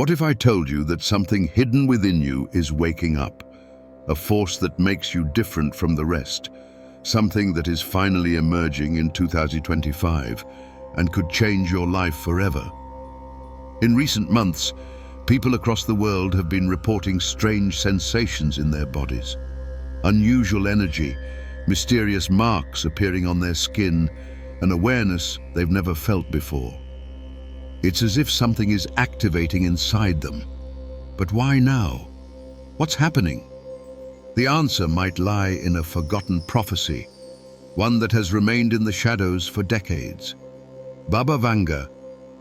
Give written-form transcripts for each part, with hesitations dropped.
What if I told you that something hidden within you is waking up? A force that makes you different from the rest. Something that is finally emerging in 2025 and could change your life forever. In recent months, people across the world have been reporting strange sensations in their bodies. Unusual energy, mysterious marks appearing on their skin, an awareness they've never felt before. It's as if something is activating inside them. But why now? What's happening? The answer might lie in a forgotten prophecy, one that has remained in the shadows for decades. Baba Vanga,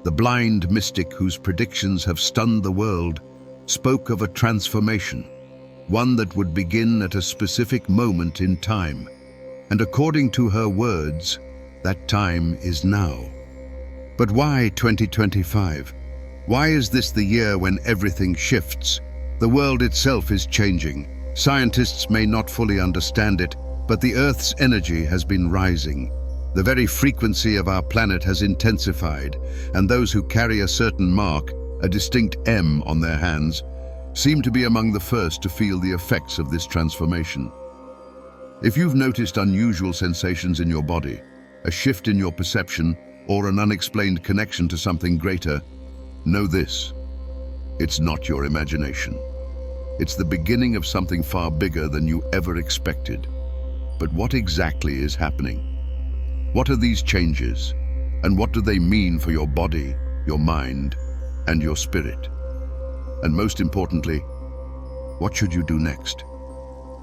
the blind mystic whose predictions have stunned the world, spoke of a transformation, one that would begin at a specific moment in time. And according to her words, that time is now. But why 2025? Why is this the year when everything shifts? The world itself is changing. Scientists may not fully understand it, but the Earth's energy has been rising. The very frequency of our planet has intensified, and those who carry a certain mark, a distinct M on their hands, seem to be among the first to feel the effects of this transformation. If you've noticed unusual sensations in your body, a shift in your perception, or an unexplained connection to something greater, know this: it's not your imagination. It's the beginning of something far bigger than you ever expected. But what exactly is happening? What are these changes? And what do they mean for your body, your mind, and your spirit? And most importantly, what should you do next?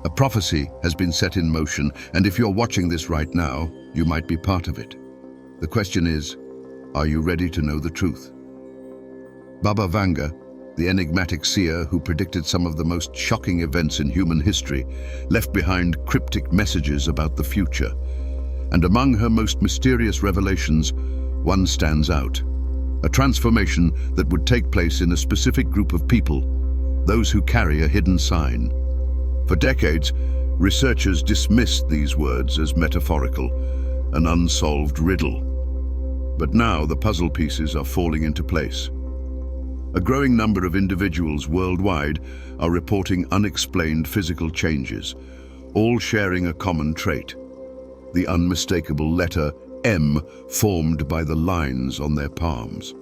A prophecy has been set in motion, and if you're watching this right now, you might be part of it. The question is, are you ready to know the truth? Baba Vanga, the enigmatic seer who predicted some of the most shocking events in human history, left behind cryptic messages about the future. And among her most mysterious revelations, one stands out: a transformation that would take place in a specific group of people, those who carry a hidden sign. For decades, researchers dismissed these words as metaphorical, an unsolved riddle. But now the puzzle pieces are falling into place. A growing number of individuals worldwide are reporting unexplained physical changes, all sharing a common trait: the unmistakable letter M formed by the lines on their palms.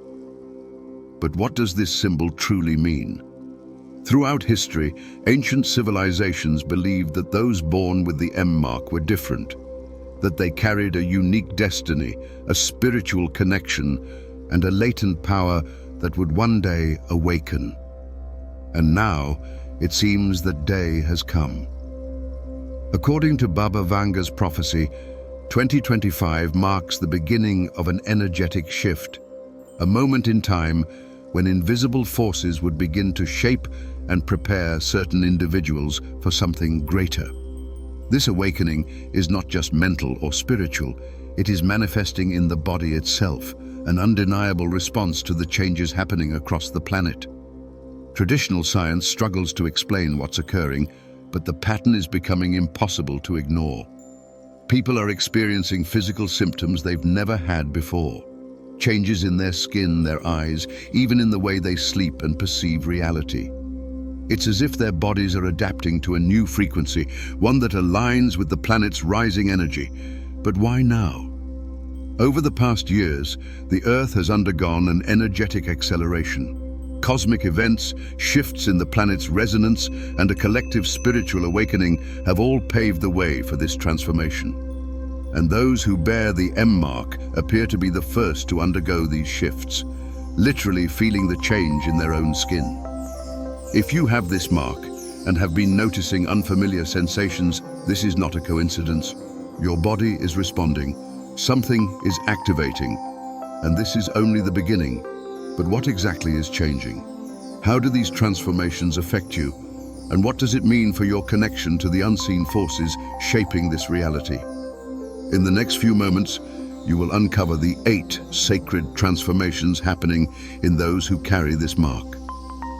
But what does this symbol truly mean? Throughout history, ancient civilizations believed that those born with the M mark were different, that they carried a unique destiny, a spiritual connection, and a latent power that would one day awaken. And now, it seems that day has come. According to Baba Vanga's prophecy, 2025 marks the beginning of an energetic shift, a moment in time when invisible forces would begin to shape and prepare certain individuals for something greater. This awakening is not just mental or spiritual, it is manifesting in the body itself, an undeniable response to the changes happening across the planet. Traditional science struggles to explain what's occurring, but the pattern is becoming impossible to ignore. People are experiencing physical symptoms they've never had before. Changes in their skin, their eyes, even in the way they sleep and perceive reality. It's as if their bodies are adapting to a new frequency, one that aligns with the planet's rising energy. But why now? Over the past years, the Earth has undergone an energetic acceleration. Cosmic events, shifts in the planet's resonance, and a collective spiritual awakening have all paved the way for this transformation. And those who bear the M mark appear to be the first to undergo these shifts, literally feeling the change in their own skin. If you have this mark and have been noticing unfamiliar sensations, this is not a coincidence. Your body is responding. Something is activating. And this is only the beginning. But what exactly is changing? How do these transformations affect you? And what does it mean for your connection to the unseen forces shaping this reality? In the next few moments, you will uncover the 8 sacred transformations happening in those who carry this mark.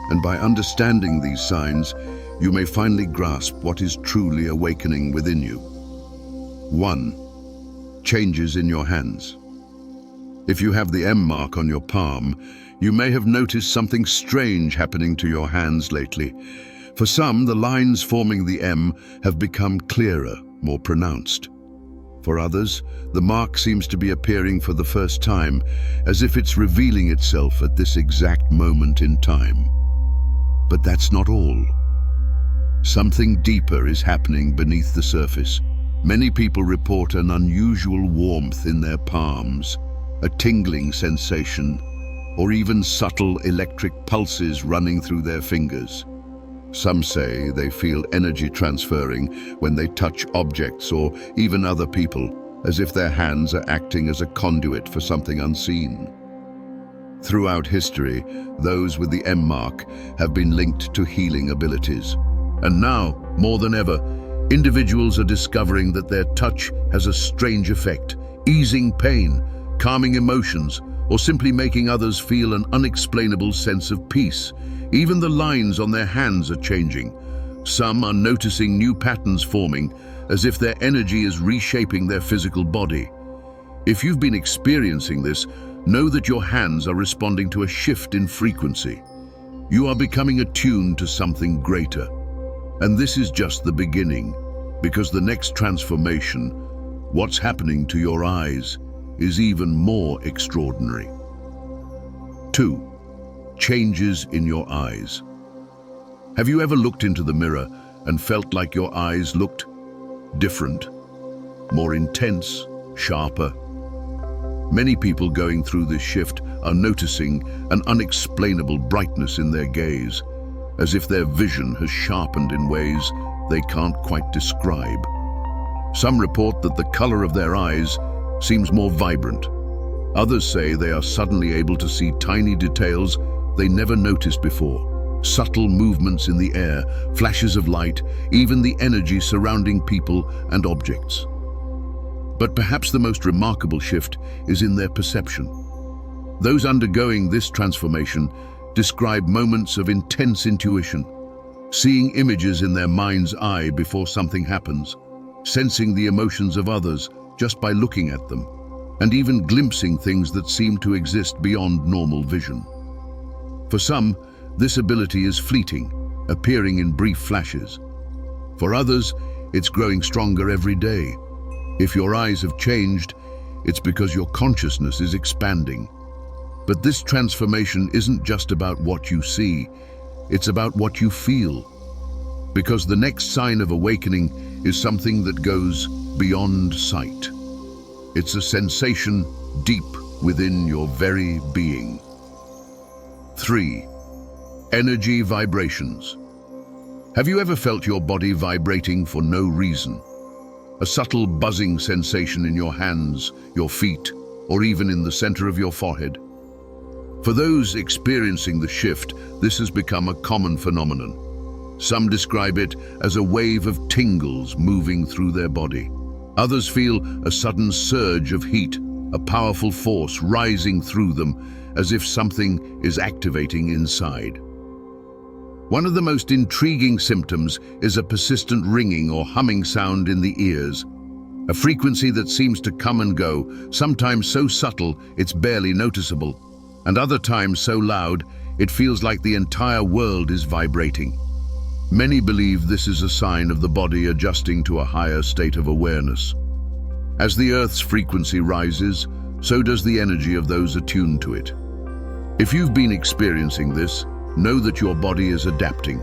And by understanding these signs, you may finally grasp what is truly awakening within you. 1. Changes in your hands. If you have the M mark on your palm, you may have noticed something strange happening to your hands lately. For some, the lines forming the M have become clearer, more pronounced. For others, the mark seems to be appearing for the first time, as if it's revealing itself at this exact moment in time. But that's not all. Something deeper is happening beneath the surface. Many people report an unusual warmth in their palms, a tingling sensation, or even subtle electric pulses running through their fingers. Some say they feel energy transferring when they touch objects or even other people, as if their hands are acting as a conduit for something unseen. Throughout history, those with the M mark have been linked to healing abilities. And now, more than ever, individuals are discovering that their touch has a strange effect, easing pain, calming emotions, or simply making others feel an unexplainable sense of peace. Even the lines on their hands are changing. Some are noticing new patterns forming, as if their energy is reshaping their physical body. If you've been experiencing this, know that your hands are responding to a shift in frequency. You are becoming attuned to something greater. And this is just the beginning, because the next transformation, what's happening to your eyes, is even more extraordinary. 2. Changes in your eyes. Have you ever looked into the mirror and felt like your eyes looked different, more intense, sharper? Many people going through this shift are noticing an unexplainable brightness in their gaze, as if their vision has sharpened in ways they can't quite describe. Some report that the color of their eyes seems more vibrant. Others say they are suddenly able to see tiny details they never noticed before. Subtle movements in the air, flashes of light, even the energy surrounding people and objects. But perhaps the most remarkable shift is in their perception. Those undergoing this transformation describe moments of intense intuition, seeing images in their mind's eye before something happens, sensing the emotions of others just by looking at them, and even glimpsing things that seem to exist beyond normal vision. For some, this ability is fleeting, appearing in brief flashes. For others, it's growing stronger every day. If your eyes have changed, it's because your consciousness is expanding. But this transformation isn't just about what you see, it's about what you feel. Because the next sign of awakening is something that goes beyond sight. It's a sensation deep within your very being. 3. Energy vibrations. Have you ever felt your body vibrating for no reason? A subtle buzzing sensation in your hands, your feet, or even in the center of your forehead? For those experiencing the shift, this has become a common phenomenon. Some describe it as a wave of tingles moving through their body. Others feel a sudden surge of heat, a powerful force rising through them, as if something is activating inside. One of the most intriguing symptoms is a persistent ringing or humming sound in the ears, a frequency that seems to come and go, sometimes so subtle it's barely noticeable, and other times so loud it feels like the entire world is vibrating. Many believe this is a sign of the body adjusting to a higher state of awareness. As the Earth's frequency rises, so does the energy of those attuned to it. If you've been experiencing this, know that your body is adapting.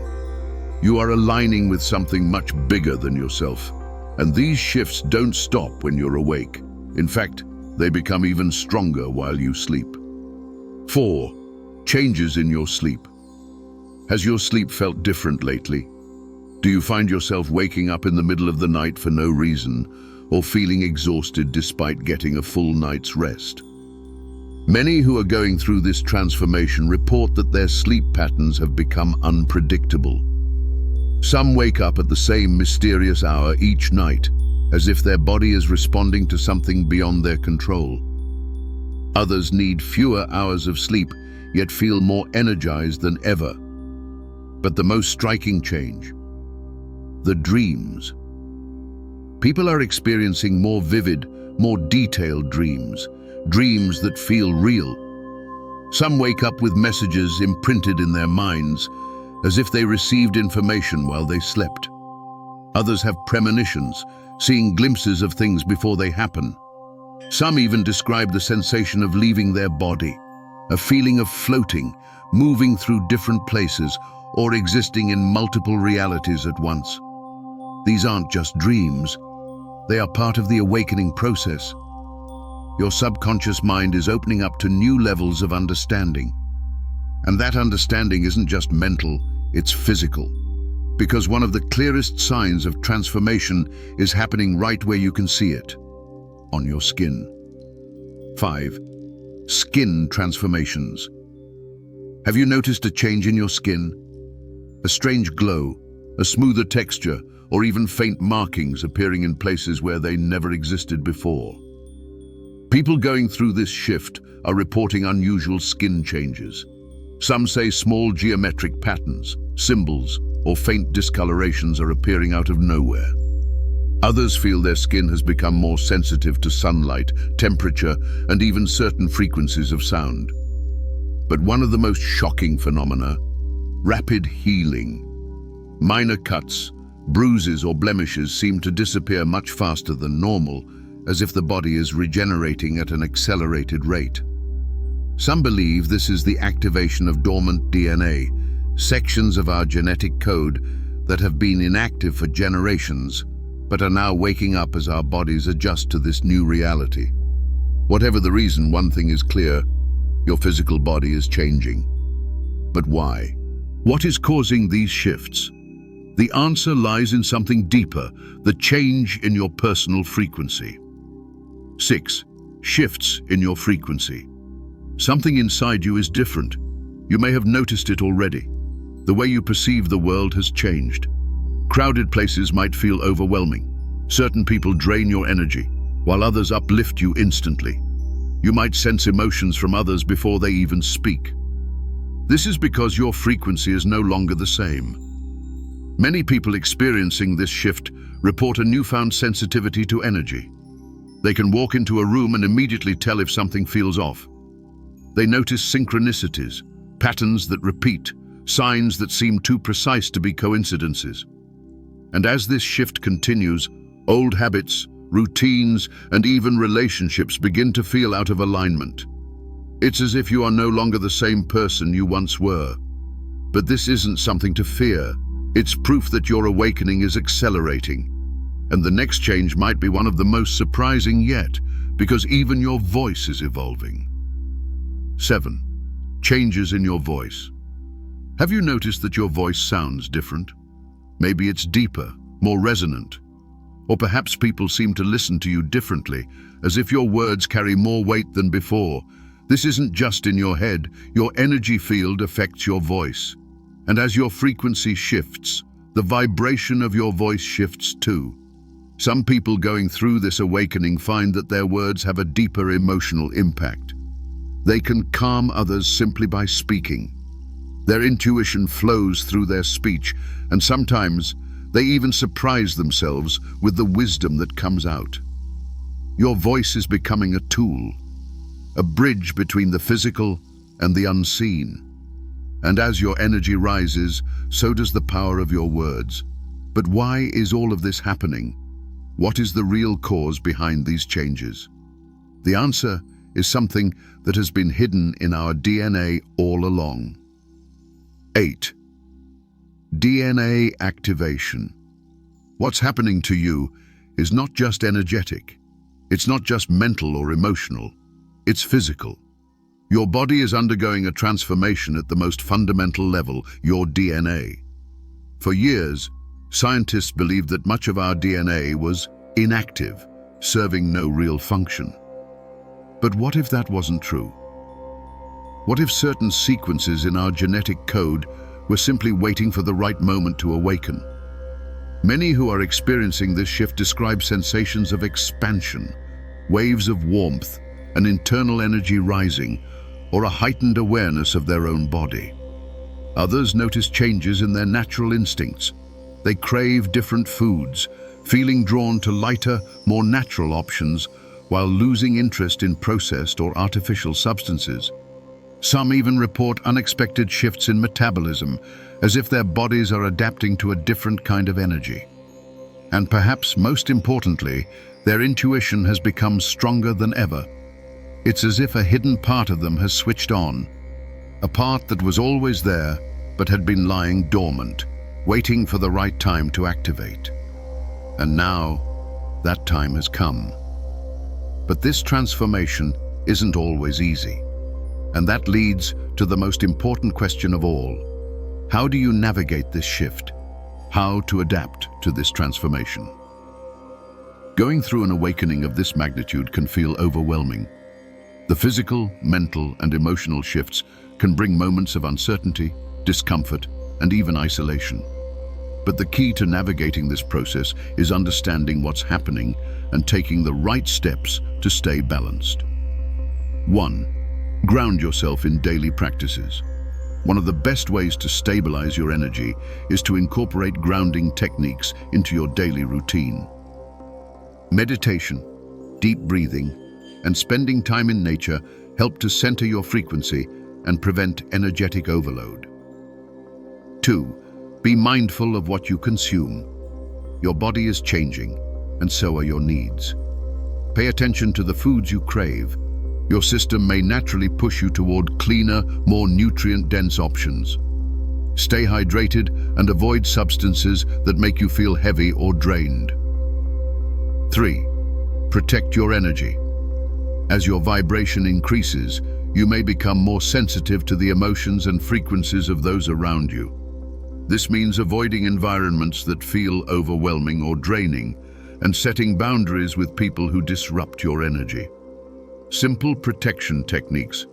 You are aligning with something much bigger than yourself, and these shifts don't stop when you're awake. In fact, they become even stronger while you sleep. 4. Changes in your sleep. Has your sleep felt different lately? Do you find yourself waking up in the middle of the night for no reason, or feeling exhausted despite getting a full night's rest? Many who are going through this transformation report that their sleep patterns have become unpredictable. Some wake up at the same mysterious hour each night, as if their body is responding to something beyond their control. Others need fewer hours of sleep, yet feel more energized than ever. But the most striking change: the dreams. People are experiencing more vivid, more detailed dreams, dreams that feel real. Some wake up with messages imprinted in their minds, as if they received information while they slept. Others have premonitions, seeing glimpses of things before they happen. Some even describe the sensation of leaving their body, a feeling of floating, moving through different places, or existing in multiple realities at once. These aren't just dreams. They are part of the awakening process. Your subconscious mind is opening up to new levels of understanding. And that understanding isn't just mental, it's physical. Because one of the clearest signs of transformation is happening right where you can see it, on your skin. 5. Skin transformations. Have you noticed a change in your skin? A strange glow, a smoother texture, or even faint markings appearing in places where they never existed before. People going through this shift are reporting unusual skin changes. Some say small geometric patterns, symbols, or faint discolorations are appearing out of nowhere. Others feel their skin has become more sensitive to sunlight, temperature, and even certain frequencies of sound. But one of the most shocking phenomena: rapid healing. Minor cuts, bruises, or blemishes seem to disappear much faster than normal, as if the body is regenerating at an accelerated rate. Some believe this is the activation of dormant DNA, sections of our genetic code that have been inactive for generations, but are now waking up as our bodies adjust to this new reality. Whatever the reason, one thing is clear: your physical body is changing. But why? What is causing these shifts? The answer lies in something deeper: the change in your personal frequency. 6. Shifts in your frequency. Something inside you is different. You may have noticed it already. The way you perceive the world has changed. Crowded places might feel overwhelming. Certain people drain your energy, while others uplift you instantly. You might sense emotions from others before they even speak. This is because your frequency is no longer the same. Many people experiencing this shift report a newfound sensitivity to energy. They can walk into a room and immediately tell if something feels off. They notice synchronicities, patterns that repeat, signs that seem too precise to be coincidences. And as this shift continues, old habits, routines, and even relationships begin to feel out of alignment. It's as if you are no longer the same person you once were. But this isn't something to fear. It's proof that your awakening is accelerating. And the next change might be one of the most surprising yet, because even your voice is evolving. 7. Changes in your voice. Have you noticed that your voice sounds different? Maybe it's deeper, more resonant. Or perhaps people seem to listen to you differently, as if your words carry more weight than before. This isn't just in your head. Your energy field affects your voice. And as your frequency shifts, the vibration of your voice shifts too. Some people going through this awakening find that their words have a deeper emotional impact. They can calm others simply by speaking. Their intuition flows through their speech, and sometimes they even surprise themselves with the wisdom that comes out. Your voice is becoming a tool, a bridge between the physical and the unseen. And as your energy rises, so does the power of your words. But why is all of this happening? What is the real cause behind these changes? The answer is something that has been hidden in our DNA all along. 8. DNA activation. What's happening to you is not just energetic. It's not just mental or emotional. It's physical. Your body is undergoing a transformation at the most fundamental level, your DNA. For years, scientists believed that much of our DNA was inactive, serving no real function. But what if that wasn't true? What if certain sequences in our genetic code were simply waiting for the right moment to awaken? Many who are experiencing this shift describe sensations of expansion, waves of warmth, an internal energy rising, or a heightened awareness of their own body. Others notice changes in their natural instincts. They crave different foods, feeling drawn to lighter, more natural options, while losing interest in processed or artificial substances. Some even report unexpected shifts in metabolism, as if their bodies are adapting to a different kind of energy. And perhaps most importantly, their intuition has become stronger than ever. It's as if a hidden part of them has switched on, a part that was always there but had been lying dormant, waiting for the right time to activate. And now, that time has come. But this transformation isn't always easy. And that leads to the most important question of all. How do you navigate this shift? How to adapt to this transformation? Going through an awakening of this magnitude can feel overwhelming. The physical, mental, and emotional shifts can bring moments of uncertainty, discomfort, and even isolation. But the key to navigating this process is understanding what's happening and taking the right steps to stay balanced. 1. Ground yourself in daily practices. One of the best ways to stabilize your energy is to incorporate grounding techniques into your daily routine. Meditation, deep breathing, and spending time in nature help to center your frequency and prevent energetic overload. 2. Be mindful of what you consume. Your body is changing, and so are your needs. Pay attention to the foods you crave. Your system may naturally push you toward cleaner, more nutrient-dense options. Stay hydrated and avoid substances that make you feel heavy or drained. 3. Protect your energy. As your vibration increases, you may become more sensitive to the emotions and frequencies of those around you. This means avoiding environments that feel overwhelming or draining, and setting boundaries with people who disrupt your energy. Simple protection techniques,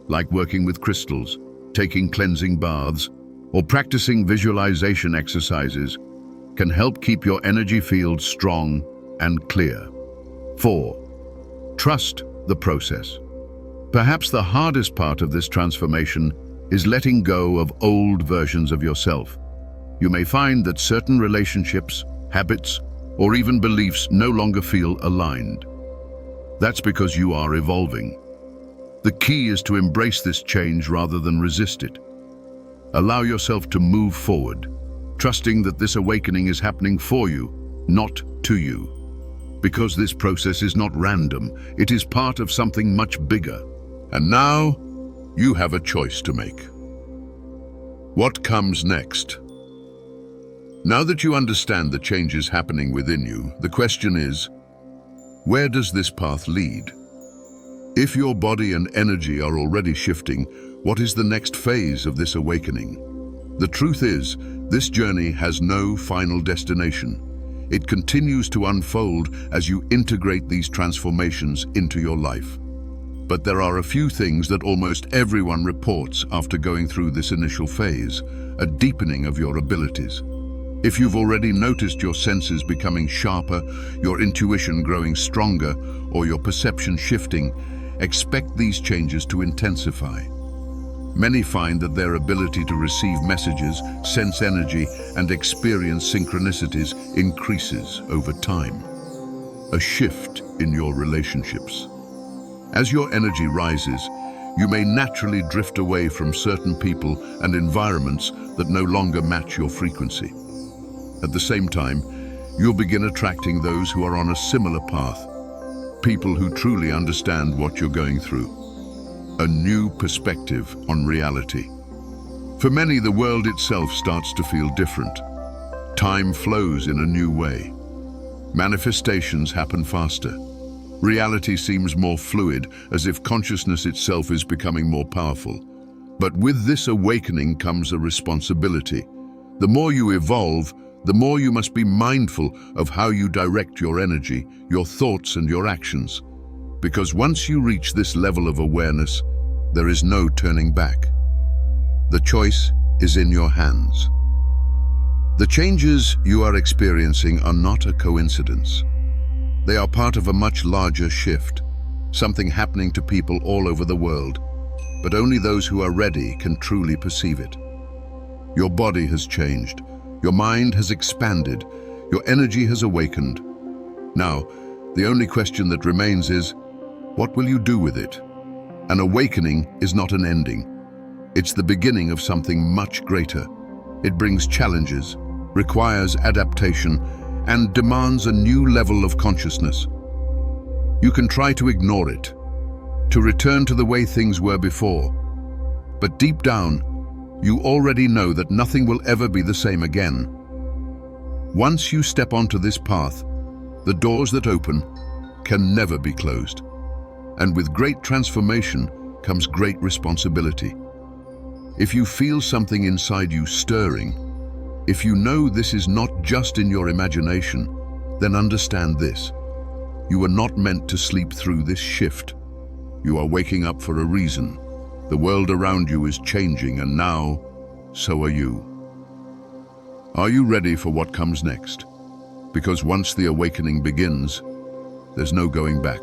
like working with crystals, taking cleansing baths, or practicing visualization exercises, can help keep your energy field strong and clear. 4. Trust the process. Perhaps the hardest part of this transformation is letting go of old versions of yourself. You may find that certain relationships, habits, or even beliefs no longer feel aligned. That's because you are evolving. The key is to embrace this change rather than resist it. Allow yourself to move forward, trusting that this awakening is happening for you, not to you. Because this process is not random, it is part of something much bigger. And now, you have a choice to make. What comes next? Now that you understand the changes happening within you, the question is, where does this path lead? If your body and energy are already shifting, what is the next phase of this awakening? The truth is, this journey has no final destination. It continues to unfold as you integrate these transformations into your life. But there are a few things that almost everyone reports after going through this initial phase, a deepening of your abilities. If you've already noticed your senses becoming sharper, your intuition growing stronger, or your perception shifting, expect these changes to intensify. Many find that their ability to receive messages, sense energy, and experience synchronicities increases over time. A shift in your relationships. As your energy rises, you may naturally drift away from certain people and environments that no longer match your frequency. At the same time, you'll begin attracting those who are on a similar path, people who truly understand what you're going through. A new perspective on reality. For many, the world itself starts to feel different. Time flows in a new way. Manifestations happen faster. Reality seems more fluid, as if consciousness itself is becoming more powerful. But with this awakening comes a responsibility. The more you evolve, the more you must be mindful of how you direct your energy, your thoughts, and your actions. Because once you reach this level of awareness, there is no turning back. The choice is in your hands. The changes you are experiencing are not a coincidence. They are part of a much larger shift, something happening to people all over the world, but only those who are ready can truly perceive it. Your body has changed, your mind has expanded, your energy has awakened. Now, The only question that remains is, what will you do with it? An awakening is not an ending. It's the beginning of something much greater. It brings challenges, requires adaptation, and demands a new level of consciousness. You can try to ignore it, to return to the way things were before. But deep down, you already know that nothing will ever be the same again. Once you step onto this path, the doors that open can never be closed. And with great transformation comes great responsibility. If you feel something inside you stirring, if you know this is not just in your imagination, then understand this. You are not meant to sleep through this shift. You are waking up for a reason. The world around you is changing, and now, so are you. Are you ready for what comes next? Because once the awakening begins, there's no going back.